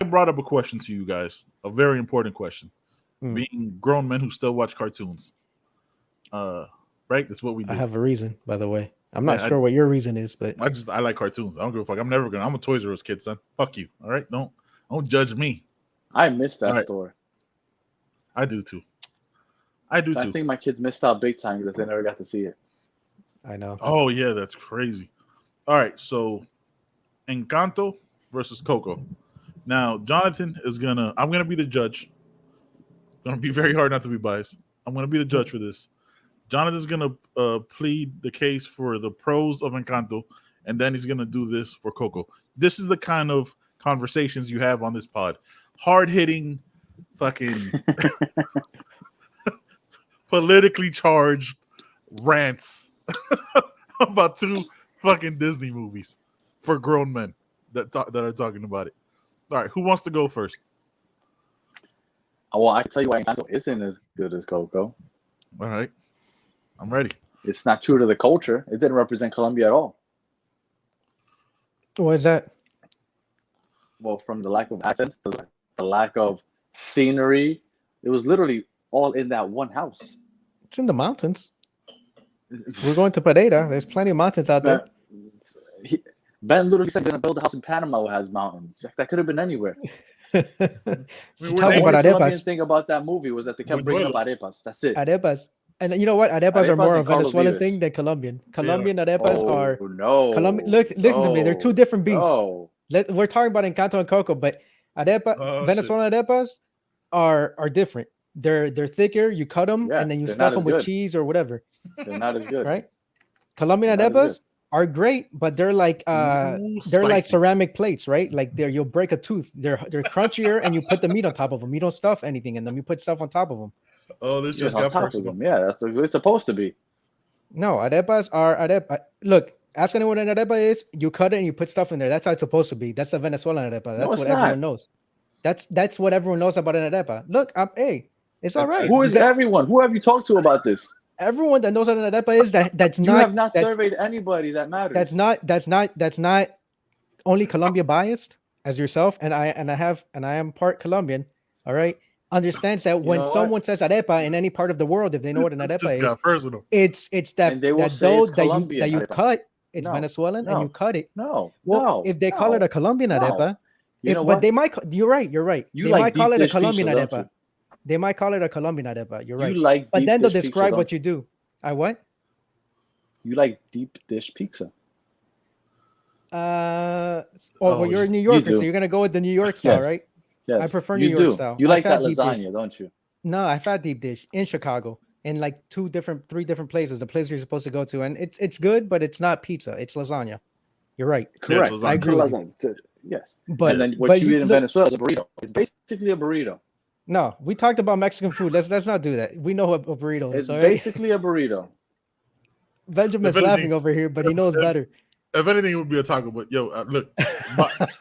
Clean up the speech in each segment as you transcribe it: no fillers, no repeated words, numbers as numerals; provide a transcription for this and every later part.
brought up a question to you guys, a very important question. Hmm. Being grown men who still watch cartoons, right? That's what we I do. have a reason, by the way. I'm not Yeah, sure what your reason is, but I like cartoons. I don't give a fuck. I'm a Toys R Us kid, son. Fuck you. All right, don't judge me. I missed All that right, store. I do too. I do I too. think my kids missed out big time because they never got to see it. I know. Oh yeah, that's crazy. All right, so Encanto versus Coco. Now Jonathan is gonna. I'm gonna be the judge. Gonna be very hard not to be biased. I'm gonna be the judge for this. Jonathan's gonna plead the case for the pros of Encanto, and then he's gonna do this for Coco. This is the kind of conversations you have on this pod. Hard hitting, fucking politically charged rants about two fucking Disney movies for grown men that are talking about it. All right, who wants to go first? Well, I can tell you why Encanto isn't as good as Coco. All right, I'm ready. It's not true to the culture. It didn't represent Colombia at all. What is that? Well, from the lack of accents, the lack of scenery, it was literally all in that one house. It's in the mountains. We're going to Pereira. There's plenty of mountains out there. Ben literally said, "Gonna build a house in Panama that has mountains." That could have been anywhere. She's we're talking there. about The Colombian arepas. thing about that movie was that they kept bringing up Buñuelos. arepas. That's it. Arepas. And you know what? Arepas are Arepas more a and Carlos Venezuelan Vives. thing than Colombian. Colombian arepas Oh are no! Colombian. Look, listen to me. They're two different beasts. No. We're talking about Encanto and Coco, but arepa, Oh, Venezuelan arepas are different. They're thicker. You cut them Yeah, and then you they're stuff not them as with good. cheese or whatever, They're not as good. right? Colombian They're not as arepas are great, but they're like Ooh, they're like spicy. ceramic plates, right? Like you'll break a tooth. They're crunchier, and you put the meat on top of them. You don't stuff anything in them. You put stuff on top of them. Oh, this Yes, just on got top of personal. them. Yeah, that's the way it's supposed to be. No, arepas are arepa. Look, ask anyone what an arepa is. You cut it and you put stuff in there. That's how it's supposed to be. That's the Venezuelan arepa. That's No, it's what not. everyone knows. That's what everyone knows about an arepa. Look, hey, it's all right. Who is everyone? Who have you talked to about this? Everyone that knows what an arepa is that's You not have not that's, surveyed anybody that matters. that's not only Colombia biased as yourself, and I am part Colombian. All right, understands that when know what? someone says arepa in any part of the world, if they know what an This arepa just is, got personal. it's that And they will that say dough it's that Colombian you arepa. cut. It's No, Venezuelan, and no. you cut it. No, Well, no. if they call it a Colombian no. arepa, You know but what? they might. You're right. You They like might call deep it a dish Colombian pizza, don't arepa. you? They might call it a Colombian arepa. You're right. You like But deep then they'll dish describe pizza, what don't you do. I what? you like deep dish pizza? Well, Oh, you're a New you Yorker, so do. you're gonna go with the New York style, Yes. right? Yes. I prefer you New York do. style. You like I've that had deep dish. lasagna, don't you? No, I've had deep dish in Chicago in like three different places. The place you're supposed to go to, and it's good, but it's not pizza. It's lasagna. You're right. Correct. lasagna. I agree with you. Lasagna. Yes. But And then what but you eat in look, Venezuela is a burrito. It's basically a burrito. no, we talked about Mexican food. Let's not do that. We know what a burrito It's is. All right. basically a burrito. Benjamin's If anything- laughing over here, but he knows better. If anything, it would be a taco. But yo, look,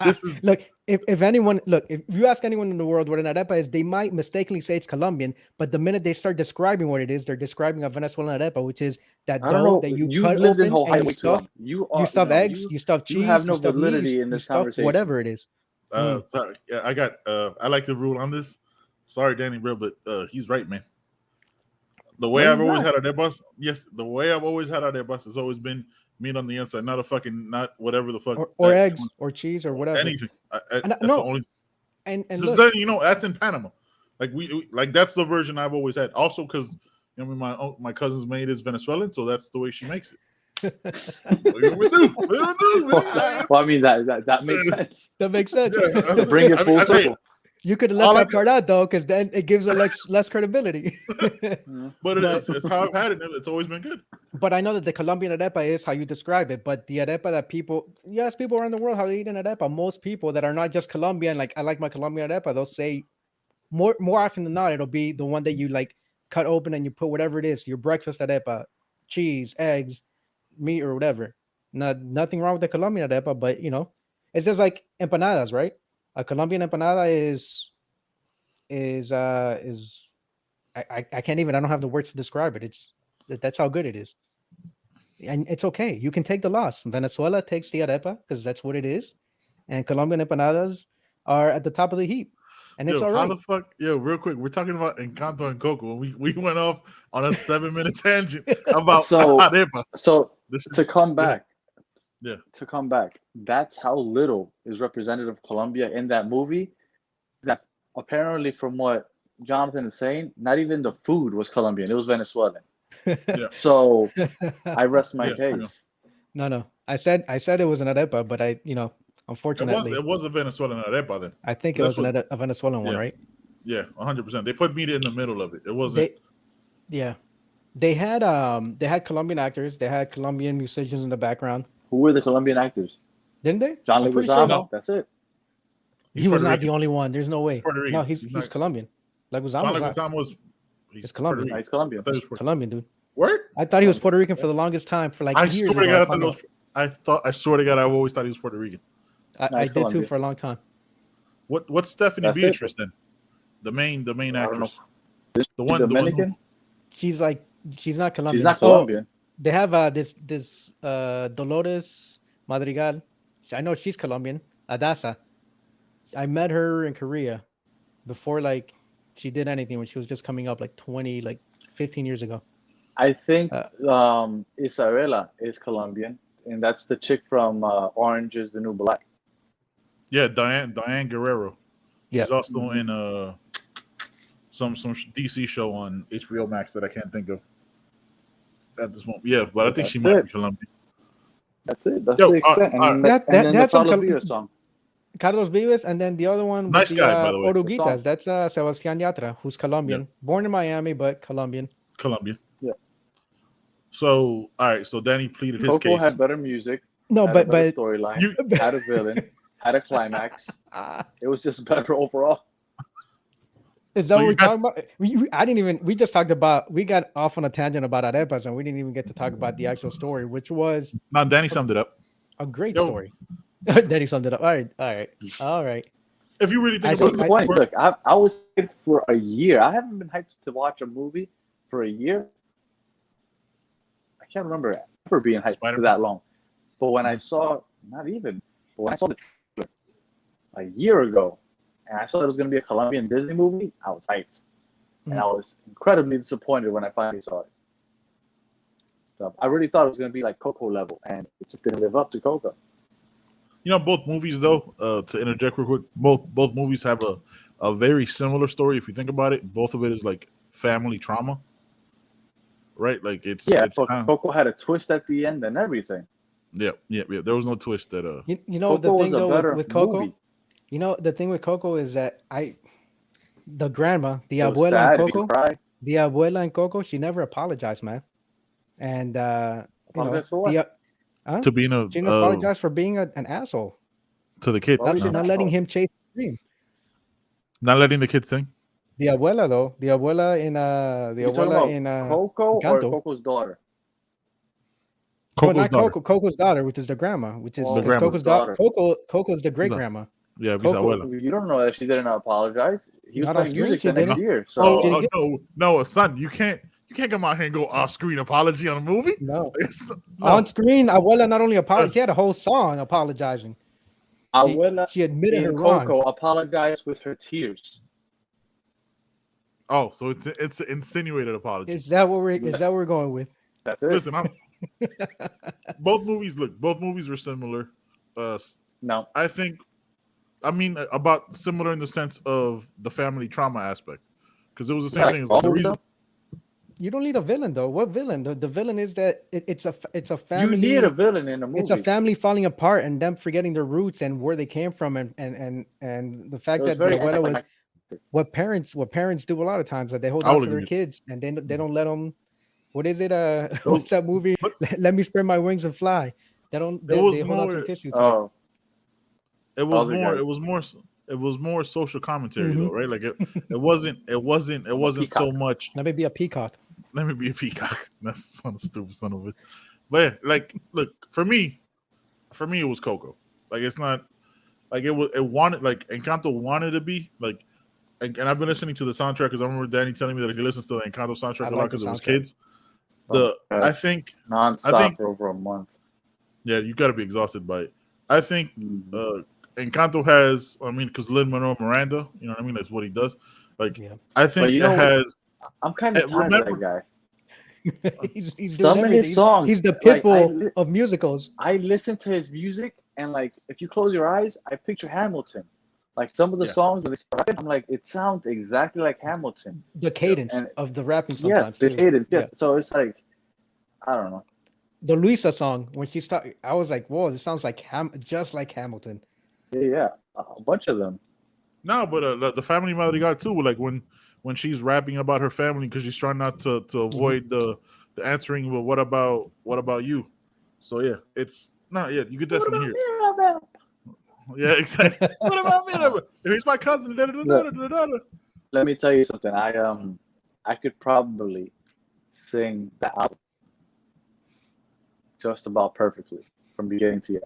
this is Look, if you ask anyone in the world what an arepa is, they might mistakenly say it's Colombian, but the minute they start describing what it is, they're describing a Venezuelan arepa, which is that I don't dough know. that you You've cut lived in open Ohio and you way too long. stuff. You You stuff no, eggs, you stuff cheese, you have no you stuff meat, validity you in this stuff conversation. whatever it is. sorry. Yeah, I got. I like the rule on this. Sorry, Danny, bro, but he's right, man. The way No, I've he's always not. had our bus, yes, the way I've always had our bus has always been meat on the inside, not whatever the fuck Or that- eggs or cheese or whatever. anything. And That's no, the only. and Just look, then, that's in Panama. Like like that's the version I've always had. Also, because my cousin's maid is Venezuelan, so that's the way she makes it. What do we do? What do we do? Well, I mean that makes sense. that makes sense. Yeah, To bring it full circle. You could have All left I that part out though, because then it gives it less credibility. But it's how I've had it. It's always been good. But I know that the Colombian arepa is how you describe it. But the arepa that you ask people around the world how they eat an arepa. Most people that are not just Colombian, like I like my Colombian arepa, they'll say more often than not, it'll be the one that you like cut open and you put whatever it is, your breakfast arepa, cheese, eggs, meat, or whatever. Nothing wrong with the Colombian arepa, but it's just like empanadas, right? A Colombian empanada is I can't even, I don't have the words to describe it. That's how good it is. And it's okay. You can take the loss. Venezuela takes the arepa because that's what it is. And Colombian empanadas are at the top of the heap, and it's Yo, all how right. the fuck? Yo, real quick, we're talking about Encanto and Coco, and we went off on a 7-minute tangent about So- Arepas. So This is- to come go ahead. back, Yeah. to come back, that's how little is representative of Colombia in that movie. That apparently, from what Jonathan is saying, not even the food was Colombian; it was Venezuelan. Yeah. So I rest my Yeah, I know. case. No. I said it was an arepa, but unfortunately, It was a Venezuelan arepa then. I think it That's was what- a Venezuelan one, yeah. right? Yeah, 100%. They put meat in the middle of it. It wasn't. They had Colombian actors, they had Colombian musicians in the background, Who were the Colombian actors? didn't they? John I'm pretty sure Leguizamo. No. That's it. He's he was Puerto not Rican. the only one. There's no way. Puerto Rican. No, he's not- Colombian. John Leguizamo's not Leguizamo was. He's It's Colombian. Puerto No, Rican. he's Colombian. I thought he was Puerto Colombian, dude. Word? I thought he was Puerto Rican for the longest time, for like I years swear to ago. God, I swear to God, I always thought he was Puerto Rican. I Nice did too Colombian. for a long time. What's Stephanie That's it. Beatrice then? The main I don't know. actress. She's The one who- Dominican. She's not Colombian. She's not Oh, Colombian. they have this Dolores Madrigal. I know she's Colombian. Adasa. I met her in Korea before like she did anything, when she was just coming up, like 15 years ago. I think Uh, Isabella is Colombian, and that's the chick from Orange is the New Black. Yeah, Diane Guerrero. She's Yeah. also in some DC show on HBO Max that I can't think of at this moment. Yeah, but I think she That's might it. be Colombian. That's it. That's Yo, the extent. all And, right. and then the That's some Carlos Col- Vives song. Carlos Vives, and then the other one Nice with guy, the by the way. Oruguitas. That's Sebastián Yatra, who's Colombian, born in Miami but Colombian. Colombian. Yeah. So all right, so Danny pleaded his Coco case. had better music, No, had a but better storyline, You- had a villain, had a climax. It was just better overall. is that So what you we're got- talking about? I didn't even. We just talked about. We got off on a tangent about arepas, and we didn't even get to talk about the actual story, which was Now Danny summed it up. a great Yo. story. Then he summed it up. All right. If you really think I about see- What's the it, point? Look, I was hyped for a year. I haven't been hyped to watch a movie for a year. I can't remember ever being hyped for Spider-Man. that long. But when I saw, not even, but when I saw the trailer a year ago, and I saw it was going to be a Colombian Disney movie, I was hyped. And I was incredibly disappointed when I finally saw it. So I really thought it was going to be like Coco level, and it just didn't live up to Coco. you know, both movies though. To interject real quick, both movies have a very similar story. If you think about it, both of it is like family trauma, right? Like it's But kinda- Coco had a twist at the end and everything. yeah. There was no twist that You know the Coco thing was a though better with Coco. movie. You know the thing with Coco is that the grandma, the It was abuela sad, in you Coco, cried. the abuela in Coco, she never apologized, man. And Apologize for what? to being she didn't apologize for being an asshole, to the kid, Why would no. you not letting him chase the dream. Not letting the kid sing. The abuela though, the abuela You talking about in Coco or Encanto. Coco's daughter? well, Coco's not daughter. Coco, Coco's daughter, which is the grandma, which is Oh, The because grandma. Coco's daughter. Daughter. Coco's the great No. grandma. Yeah, Coco- bisabuela. You don't know that she didn't apologize. He was Not playing on screen, music she the next didn't. year. So No, son, you can't come out here and go off-screen apology on a movie. No. It's not- On screen, abuela not only apologized, she had a whole song apologizing. Abuela She admitted her in Coco wrongs. apologized with her tears. Oh, so it's an insinuated apology. Is that what we're going with? That's it. Listen, both movies were similar. No, I think, about similar in the sense of the family trauma aspect, because it was the same Like, thing. It's like the all of reason. them? You don't need a villain though. What villain? The villain is that it's a you family. need a villain in a movie. It's a family falling apart and them forgetting their roots and where they came from, and the fact It was that the very abuela was anticlimactic. what parents do a lot of times, that they hold I on will to their agree. kids and they don't let them. What is it? What's that movie? But- Let me spread my wings and fly. They don't. They was hold on to more- their kids too tight. Oh, It was Other more. guys. It was more social commentary Mhm. though, right? Like it wasn't so peacock. much. Let me be a peacock. Let me be a peacock. That's son of stupid son of a. But yeah, like, look, for me, it was Coco. Like, it's not like it wanted, like Encanto wanted to be like, and I've been listening to the soundtrack because I remember Danny telling me that he listens to the Encanto soundtrack I a lot like the because it was soundtrack. kids. Okay. I think, nonstop I think- for over a month. yeah, you got to be exhausted by it. I think Mhm. Encanto has, I mean, because Lin-Manuel Miranda, you know what I mean? That's what he does. Like, Yeah. I But think you it know, has. I'm kind of tired of that Remember, guy. He's doing Some of everything. his songs, He's the like pitbull of musicals. I listen to his music, and like if you close your eyes, I picture Hamilton. Like some of the yeah. songs when they start rapping, I'm like, it sounds exactly like Hamilton. The cadence And of the rapping yes, sometimes the too. cadence. Yeah. Yes, so it's like I don't know. The Luisa song when she started, I was like, "Whoa, this sounds like just like Hamilton." Yeah, a bunch of them. No, but the family madrigal too. Like when she's rapping about her family because she's trying not to avoid the answering. Well, what about you? So yeah, it's no, yeah, you could What definitely about hear it. Mirabel? Yeah, exactly. What about me? He's my cousin. Look, let me tell you something. I could probably sing that album just about perfectly from beginning to end.